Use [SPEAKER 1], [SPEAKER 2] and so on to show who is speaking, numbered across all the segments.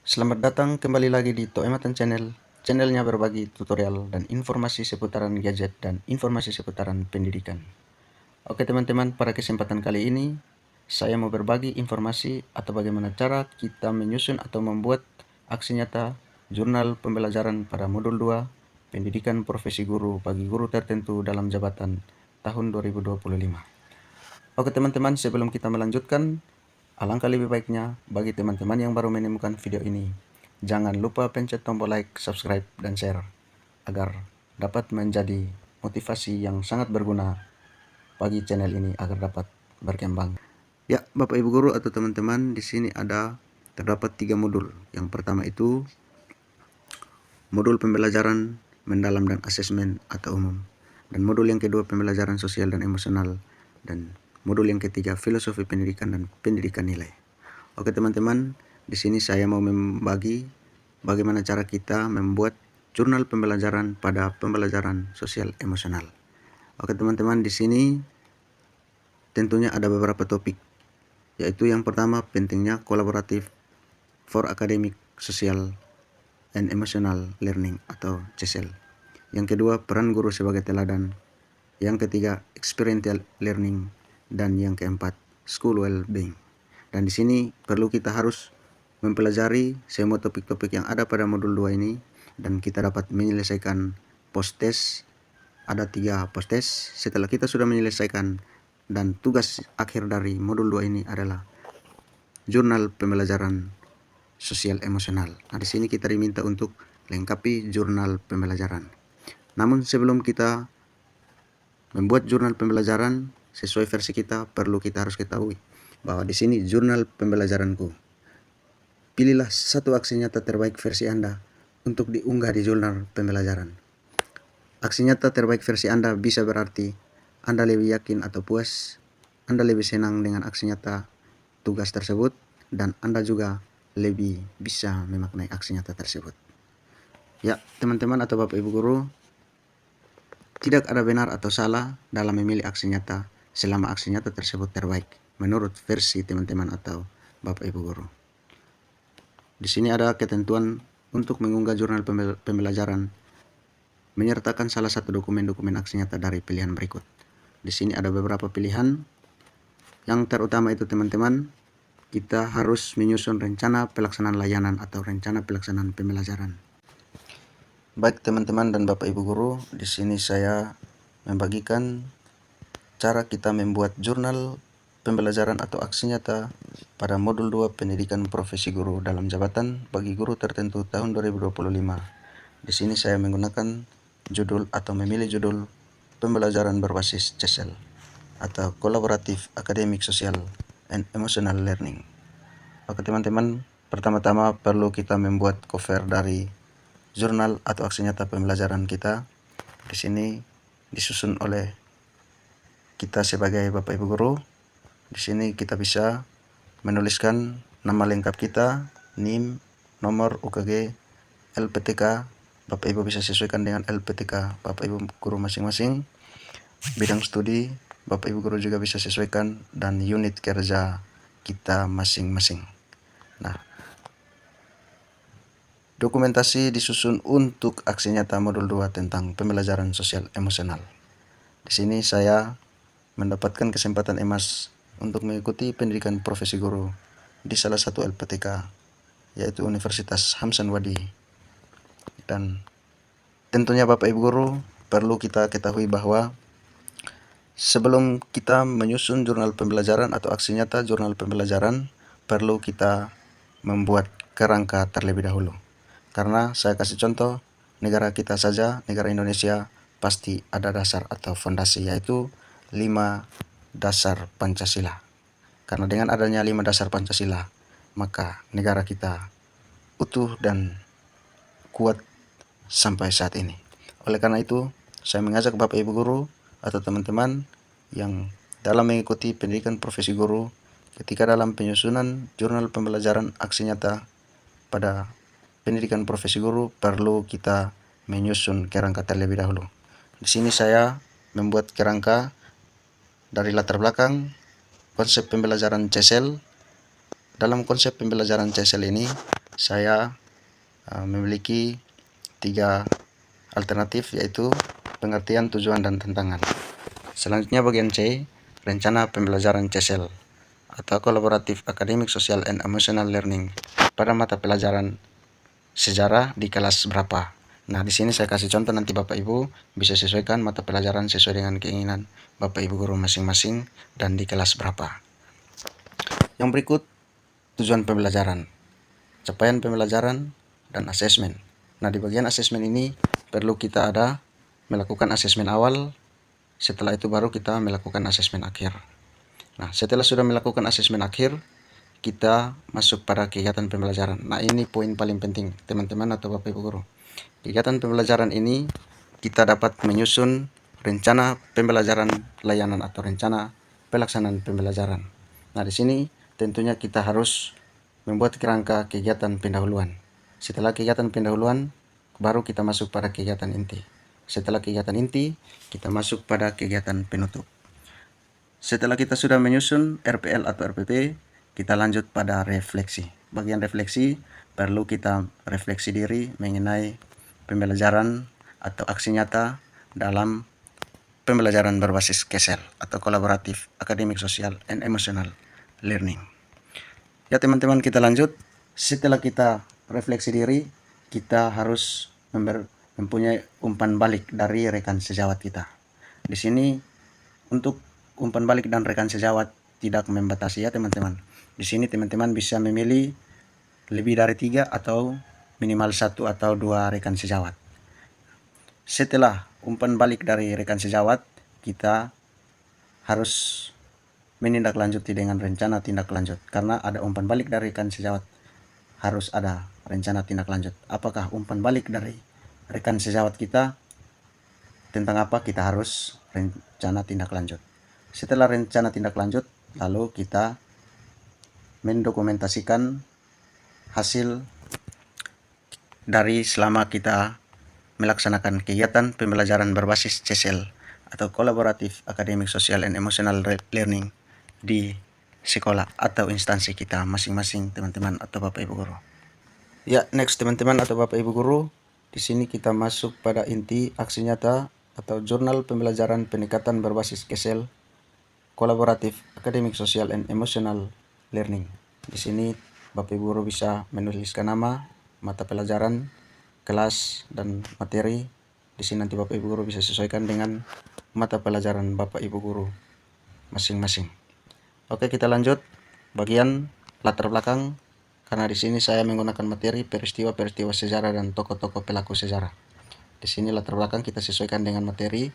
[SPEAKER 1] Selamat datang kembali lagi di Toematan Channel. Channelnya berbagi tutorial dan informasi seputaran gadget dan informasi seputaran pendidikan. Oke teman-teman, pada kesempatan kali ini saya mau berbagi informasi atau bagaimana cara kita menyusun atau membuat aksi nyata jurnal pembelajaran pada modul 2 Pendidikan Profesi Guru bagi guru tertentu dalam jabatan tahun 2025. Oke teman-teman, sebelum kita melanjutkan, alangkah lebih baiknya bagi teman-teman yang baru menemukan video ini, jangan lupa pencet tombol like, subscribe, dan share agar dapat menjadi motivasi yang sangat berguna bagi channel ini agar dapat berkembang. Ya, Bapak Ibu guru atau teman-teman, di sini terdapat 3 modul. Yang pertama itu modul pembelajaran mendalam dan asesmen atau umum. Dan modul yang kedua pembelajaran sosial dan emosional, dan modul yang ketiga filosofi pendidikan dan pendidikan nilai. Oke teman-teman, di sini saya mau membagi bagaimana cara kita membuat jurnal pembelajaran pada pembelajaran sosial emosional. Oke teman-teman, di sini tentunya ada beberapa topik, yaitu yang pertama pentingnya kolaboratif for academic, social, and emotional learning atau CESL. Yang kedua, peran guru sebagai teladan. Yang ketiga, experiential learning, dan yang keempat, school well-being. Dan di sini perlu kita harus mempelajari semua topik-topik yang ada pada modul 2 ini, dan kita dapat menyelesaikan post test. Ada 3 post test. Setelah kita sudah menyelesaikan, dan tugas akhir dari modul 2 ini adalah jurnal pembelajaran sosial emosional. Nah, di sini kita diminta untuk lengkapi jurnal pembelajaran. Namun sebelum kita membuat jurnal pembelajaran sesuai versi kita, kita harus ketahui bahwa di sini jurnal pembelajaranku. Pilihlah satu aksi nyata terbaik versi Anda untuk diunggah di jurnal pembelajaran. Aksi nyata terbaik versi Anda bisa berarti Anda lebih yakin atau puas, Anda lebih senang dengan aksi nyata tugas tersebut, dan Anda juga lebih bisa memaknai aksi nyata tersebut. Ya, teman-teman atau Bapak Ibu guru, tidak ada benar atau salah dalam memilih aksi nyata selama aksi nyata tersebut terbaik menurut versi teman-teman atau Bapak Ibu guru. Di sini ada ketentuan untuk mengunggah jurnal pembelajaran menyertakan salah satu dokumen aksi nyata dari pilihan berikut. Di sini ada beberapa pilihan. Yang terutama itu teman-teman, kita harus menyusun rencana pelaksanaan layanan atau rencana pelaksanaan pembelajaran. Baik teman-teman dan Bapak Ibu guru, di sini saya membagikan cara kita membuat jurnal pembelajaran atau aksi nyata pada modul 2 Pendidikan Profesi Guru dalam jabatan bagi guru tertentu tahun 2025. Di sini saya menggunakan judul atau memilih judul pembelajaran berbasis CESL atau Collaborative Academic Social and Emotional Learning. Oke teman-teman, pertama-tama perlu kita membuat cover dari jurnal atau aksi nyata pembelajaran kita. Di sini disusun oleh kita sebagai Bapak Ibu guru. Di sini kita bisa menuliskan nama lengkap kita, NIM, nomor UKG, LPTK. Bapak Ibu bisa sesuaikan dengan LPTK Bapak Ibu guru masing-masing. Bidang studi Bapak Ibu guru juga bisa sesuaikan, dan unit kerja kita masing-masing. Nah, dokumentasi disusun untuk aksi nyata modul 2 tentang pembelajaran sosial emosional. Di sini saya mendapatkan kesempatan emas untuk mengikuti pendidikan profesi guru di salah satu LPTK, yaitu Universitas Hamsan Wadi. Dan tentunya Bapak Ibu guru perlu kita ketahui bahwa sebelum kita menyusun jurnal pembelajaran atau aksi nyata jurnal pembelajaran, perlu kita membuat kerangka terlebih dahulu. Karena saya kasih contoh, negara kita saja, negara Indonesia, pasti ada dasar atau fondasi, yaitu 5 dasar Pancasila. Karena dengan adanya 5 dasar Pancasila, maka negara kita utuh dan kuat sampai saat ini. Oleh karena itu, saya mengajak Bapak Ibu guru atau teman-teman yang dalam mengikuti pendidikan profesi guru, ketika dalam penyusunan jurnal pembelajaran aksi nyata pada pendidikan profesi guru, perlu kita menyusun kerangka terlebih dahulu. Di sini saya membuat kerangka dari latar belakang konsep pembelajaran CESL. Dalam konsep pembelajaran CESL ini saya memiliki 3 alternatif, yaitu pengertian, tujuan, dan tantangan. Selanjutnya bagian C, rencana pembelajaran CSL atau Collaborative Academic Social and Emotional Learning pada mata pelajaran sejarah di kelas berapa. Nah, di sini saya kasih contoh, nanti Bapak Ibu bisa sesuaikan mata pelajaran sesuai dengan keinginan Bapak Ibu guru masing-masing dan di kelas berapa. Yang berikut tujuan pembelajaran, capaian pembelajaran, dan asesmen. Nah, di bagian asesmen ini perlu kita ada melakukan asesmen awal, setelah itu baru kita melakukan asesmen akhir. Nah, setelah sudah melakukan asesmen akhir, kita masuk pada kegiatan pembelajaran. Nah, ini poin paling penting teman-teman atau Bapak Ibu guru. Kegiatan pembelajaran ini kita dapat menyusun rencana pembelajaran layanan atau rencana pelaksanaan pembelajaran. Nah, di sini tentunya kita harus membuat kerangka kegiatan pendahuluan. Setelah kegiatan pendahuluan, baru kita masuk pada kegiatan inti. Setelah kegiatan inti, kita masuk pada kegiatan penutup. Setelah kita sudah menyusun RPL atau RPP, kita lanjut pada refleksi. Bagian refleksi, perlu kita refleksi diri mengenai pembelajaran atau aksi nyata dalam pembelajaran berbasis CSL atau Collaborative Academic Social and Emotional Learning. Ya teman-teman, kita lanjut. Setelah kita refleksi diri, kita harus mempunyai umpan balik dari rekan sejawat kita. Di sini untuk umpan balik dan rekan sejawat tidak membatasi ya teman-teman. Di sini teman-teman bisa memilih lebih dari 3 atau minimal 1 atau 2 rekan sejawat. Setelah umpan balik dari rekan sejawat, kita harus menindaklanjuti dengan rencana tindak lanjut. Karena ada umpan balik dari rekan sejawat, harus ada rencana tindak lanjut. Apakah umpan balik dari rekan sejawat kita tentang apa, kita harus rencana tindak lanjut. Setelah rencana tindak lanjut, lalu kita mendokumentasikan hasil dari selama kita melaksanakan kegiatan pembelajaran berbasis CSL atau Collaborative Academic Social and Emotional Learning di sekolah atau instansi kita masing-masing teman-teman atau Bapak Ibu guru. Ya, next teman-teman atau Bapak Ibu guru, di sini kita masuk pada inti aksi nyata atau jurnal pembelajaran peningkatan berbasis CSL Collaborative Academic Social and Emotional Learning. Di sini Bapak Ibu guru bisa menuliskan nama, mata pelajaran, kelas, dan materi. Di sini nanti Bapak Ibu guru bisa sesuaikan dengan mata pelajaran Bapak Ibu guru masing-masing. Oke, kita lanjut bagian latar belakang. Karena di sini saya menggunakan materi peristiwa-peristiwa sejarah dan tokoh-tokoh pelaku sejarah. Di sini latar belakang kita sesuaikan dengan materi.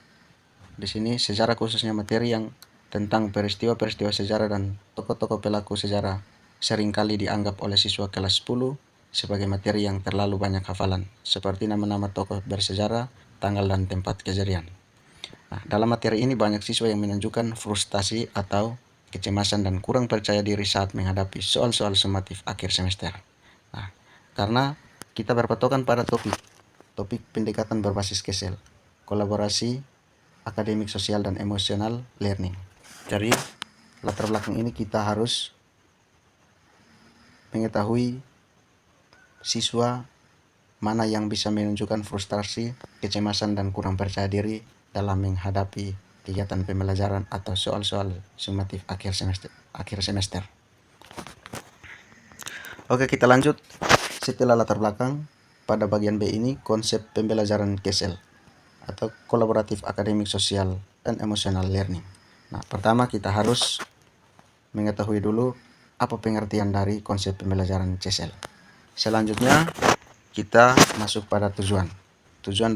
[SPEAKER 1] Di sini sejarah khususnya materi yang tentang peristiwa-peristiwa sejarah dan tokoh-tokoh pelaku sejarah seringkali dianggap oleh siswa kelas 10 sebagai materi yang terlalu banyak hafalan, seperti nama-nama tokoh bersejarah, tanggal dan tempat kejadian. Nah, dalam materi ini banyak siswa yang menunjukkan frustasi atau kecemasan dan kurang percaya diri saat menghadapi soal-soal sumatif akhir semester. Nah, karena kita berpatokan pada topik pendekatan berbasis CSL, kolaborasi, akademik, sosial, dan emosional learning. Jadi latar belakang ini kita harus mengetahui siswa mana yang bisa menunjukkan frustasi, kecemasan, dan kurang percaya diri dalam menghadapi kegiatan pembelajaran atau soal-soal sumatif akhir semester. Oke, kita lanjut. Setelah latar belakang, pada bagian B ini konsep pembelajaran CSL atau Collaborative Academic Social and Emotional Learning. Nah, pertama kita harus mengetahui dulu apa pengertian dari konsep pembelajaran CSL. Selanjutnya kita masuk pada tujuan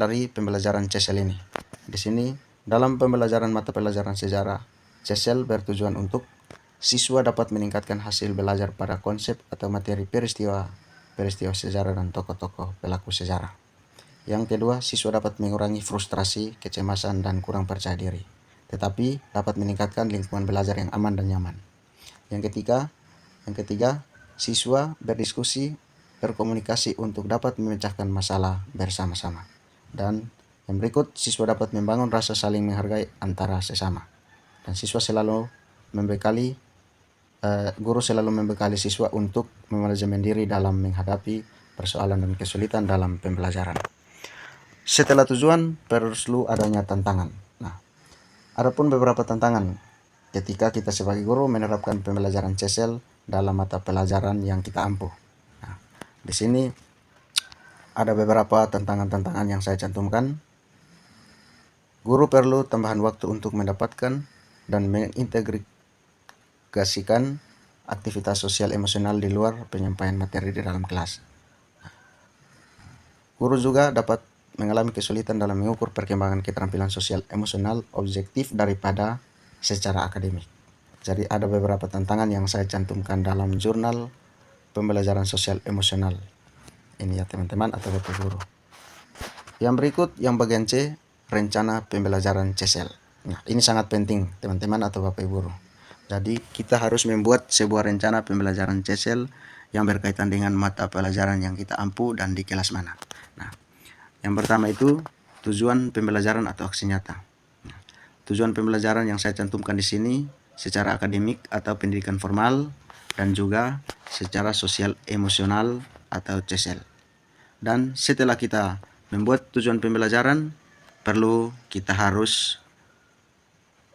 [SPEAKER 1] dari pembelajaran CSL ini. Di sini dalam pembelajaran mata pelajaran sejarah, CSL bertujuan untuk siswa dapat meningkatkan hasil belajar pada konsep atau materi peristiwa sejarah dan tokoh-tokoh pelaku sejarah. Yang kedua, siswa dapat mengurangi frustrasi, kecemasan, dan kurang percaya diri, tetapi dapat meningkatkan lingkungan belajar yang aman dan nyaman. Yang ketiga, siswa berdiskusi, berkomunikasi untuk dapat memecahkan masalah bersama-sama. Dan yang berikut, siswa dapat membangun rasa saling menghargai antara sesama. Dan siswa selalu membekali guru selalu membekali siswa untuk memanajemen diri dalam menghadapi persoalan dan kesulitan dalam pembelajaran. Setelah tujuan, perlu adanya tantangan. Nah, adapun beberapa tantangan ketika kita sebagai guru menerapkan pembelajaran CSL dalam mata pelajaran yang kita ampuh. Nah, di sini ada beberapa tantangan-tantangan yang saya cantumkan. Guru perlu tambahan waktu untuk mendapatkan dan mengintegrasikan aktivitas sosial emosional di luar penyampaian materi di dalam kelas. Guru juga dapat mengalami kesulitan dalam mengukur perkembangan keterampilan sosial emosional objektif daripada secara akademik. Jadi ada beberapa tantangan yang saya cantumkan dalam jurnal pembelajaran sosial emosional ini ya teman-teman atau Bapak Guru. Yang berikut yang bagian C, rencana pembelajaran CSL. Nah, ini sangat penting teman-teman atau Bapak Ibu Guru. Jadi kita harus membuat sebuah rencana pembelajaran CSL yang berkaitan dengan mata pelajaran yang kita ampuh dan di kelas mana. Nah, yang pertama itu tujuan pembelajaran atau aksi nyata. Nah, tujuan pembelajaran yang saya cantumkan di sini secara akademik atau pendidikan formal dan juga secara sosial emosional atau CSL. Dan setelah kita membuat tujuan pembelajaran, perlu kita harus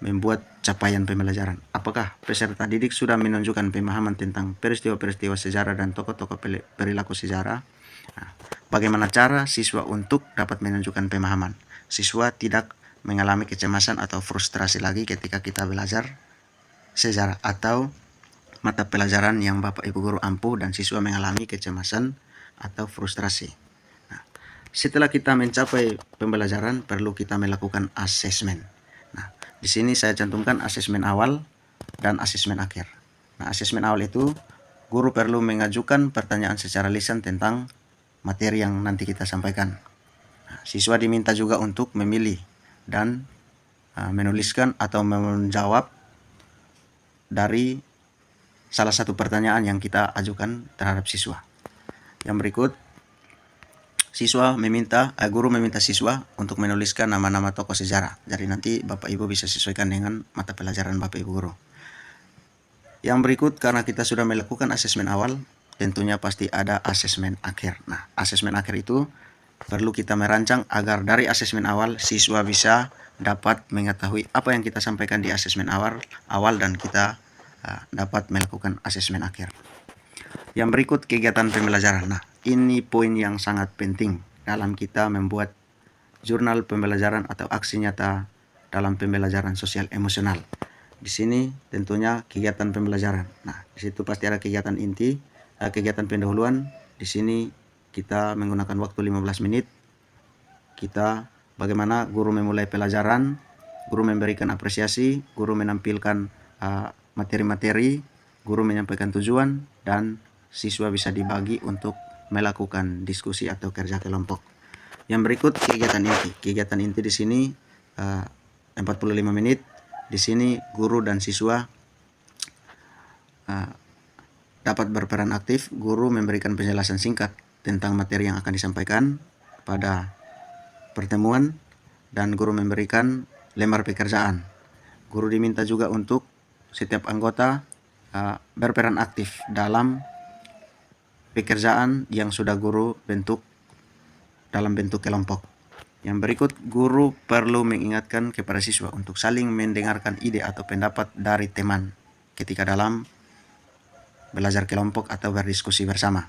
[SPEAKER 1] membuat capaian pembelajaran. Apakah peserta didik sudah menunjukkan pemahaman tentang peristiwa-peristiwa sejarah dan tokoh-tokoh perilaku sejarah? Nah, bagaimana cara siswa untuk dapat menunjukkan pemahaman? Siswa tidak mengalami kecemasan atau frustrasi lagi ketika kita belajar sejarah atau mata pelajaran yang Bapak Ibu Guru ampuh dan siswa mengalami kecemasan atau frustrasi. Nah, setelah kita mencapai pembelajaran, perlu kita melakukan asesmen. Nah, di sini saya cantumkan asesmen awal dan asesmen akhir. Nah, asesmen awal itu guru perlu mengajukan pertanyaan secara lisan tentang materi yang nanti kita sampaikan. Nah, siswa diminta juga untuk memilih dan menuliskan atau menjawab dari salah satu pertanyaan yang kita ajukan terhadap siswa. Yang berikut, guru meminta siswa untuk menuliskan nama-nama tokoh sejarah. Jadi nanti Bapak Ibu bisa sesuaikan dengan mata pelajaran Bapak Ibu Guru. Yang berikut, karena kita sudah melakukan asesmen awal, tentunya pasti ada asesmen akhir. Nah, asesmen akhir itu perlu kita merancang agar dari asesmen awal siswa bisa dapat mengetahui apa yang kita sampaikan di asesmen awal dan kita dapat melakukan asesmen akhir. Yang berikut kegiatan pembelajaran. Nah, ini poin yang sangat penting dalam kita membuat jurnal pembelajaran atau aksi nyata dalam pembelajaran sosial emosional. Di sini tentunya kegiatan pembelajaran. Nah, di situ pasti ada kegiatan inti, kegiatan pendahuluan. Di sini kita menggunakan waktu 15 menit. Kita bagaimana guru memulai pelajaran, guru memberikan apresiasi, guru menampilkan materi-materi, guru menyampaikan tujuan, dan siswa bisa dibagi untuk melakukan diskusi atau kerja kelompok. Yang berikut kegiatan inti. Kegiatan inti di sini 45 menit. Di sini guru dan siswa dapat berperan aktif. Guru memberikan penjelasan singkat tentang materi yang akan disampaikan pada pertemuan dan guru memberikan lembar pekerjaan. Guru diminta juga untuk setiap anggota berperan aktif dalam pekerjaan yang sudah guru bentuk dalam bentuk kelompok. Yang berikut, guru perlu mengingatkan kepada siswa untuk saling mendengarkan ide atau pendapat dari teman ketika dalam belajar kelompok atau berdiskusi bersama.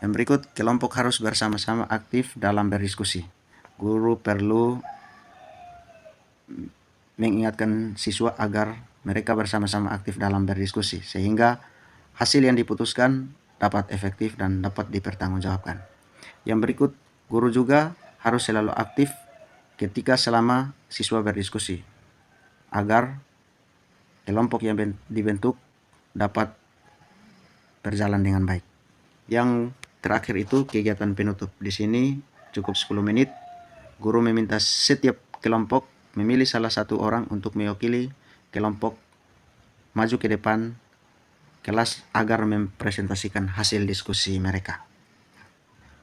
[SPEAKER 1] Yang berikut, kelompok harus bersama-sama aktif dalam berdiskusi. Guru perlu mengingatkan siswa agar mereka bersama-sama aktif dalam berdiskusi sehingga hasil yang diputuskan dapat efektif dan dapat dipertanggungjawabkan. Yang berikut, guru juga harus selalu aktif ketika selama siswa berdiskusi agar kelompok yang dibentuk dapat berjalan dengan baik. Yang terakhir itu kegiatan penutup. Di sini cukup 10 menit. Guru meminta setiap kelompok memilih salah satu orang untuk mewakili kelompok maju ke depan kelas agar mempresentasikan hasil diskusi mereka.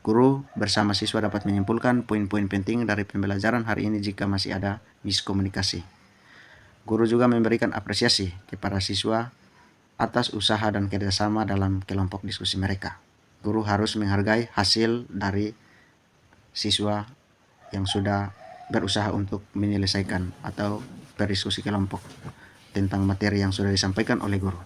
[SPEAKER 1] Guru bersama siswa dapat menyimpulkan poin-poin penting dari pembelajaran hari ini jika masih ada miskomunikasi. Guru juga memberikan apresiasi kepada siswa atas usaha dan kerjasama dalam kelompok diskusi mereka. Guru harus menghargai hasil dari siswa yang sudah berusaha untuk menyelesaikan atau berdiskusi kelompok tentang materi yang sudah disampaikan oleh guru.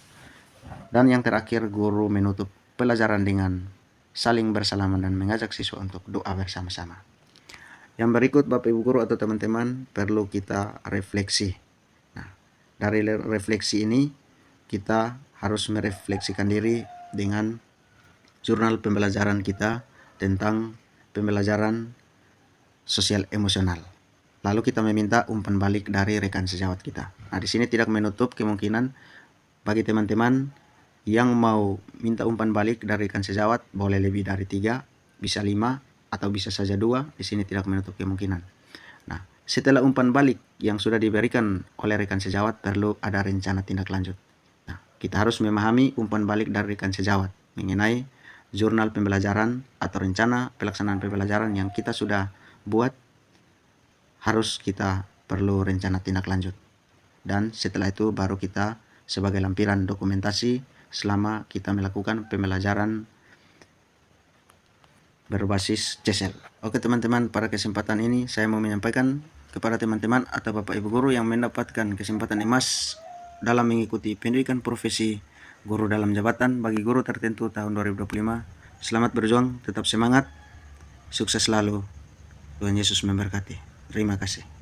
[SPEAKER 1] Dan yang terakhir, guru menutup pelajaran dengan saling bersalaman dan mengajak siswa untuk doa bersama-sama. Yang berikut Bapak Ibu Guru atau teman-teman perlu kita refleksi. Nah, dari refleksi ini kita harus merefleksikan diri dengan jurnal pembelajaran kita tentang pembelajaran sosial emosional. Lalu kita meminta umpan balik dari rekan sejawat kita. Nah, di sini tidak menutup kemungkinan bagi teman-teman yang mau minta umpan balik dari rekan sejawat, boleh lebih dari 3, bisa 5, atau bisa saja 2. Di sini tidak menutup kemungkinan. Nah, setelah umpan balik yang sudah diberikan oleh rekan sejawat, perlu ada rencana tindak lanjut. Nah, kita harus memahami umpan balik dari rekan sejawat mengenai jurnal pembelajaran atau rencana pelaksanaan pembelajaran yang kita sudah buat. Harus kita perlu rencana tindak lanjut. Dan setelah itu baru kita sebagai lampiran dokumentasi selama kita melakukan pembelajaran berbasis CESEL. Oke teman-teman, pada kesempatan ini saya mau menyampaikan kepada teman-teman atau Bapak Ibu Guru yang mendapatkan kesempatan emas dalam mengikuti pendidikan profesi guru dalam jabatan bagi guru tertentu tahun 2025. Selamat berjuang, tetap semangat, sukses selalu. Tuhan Yesus memberkati. Terima kasih.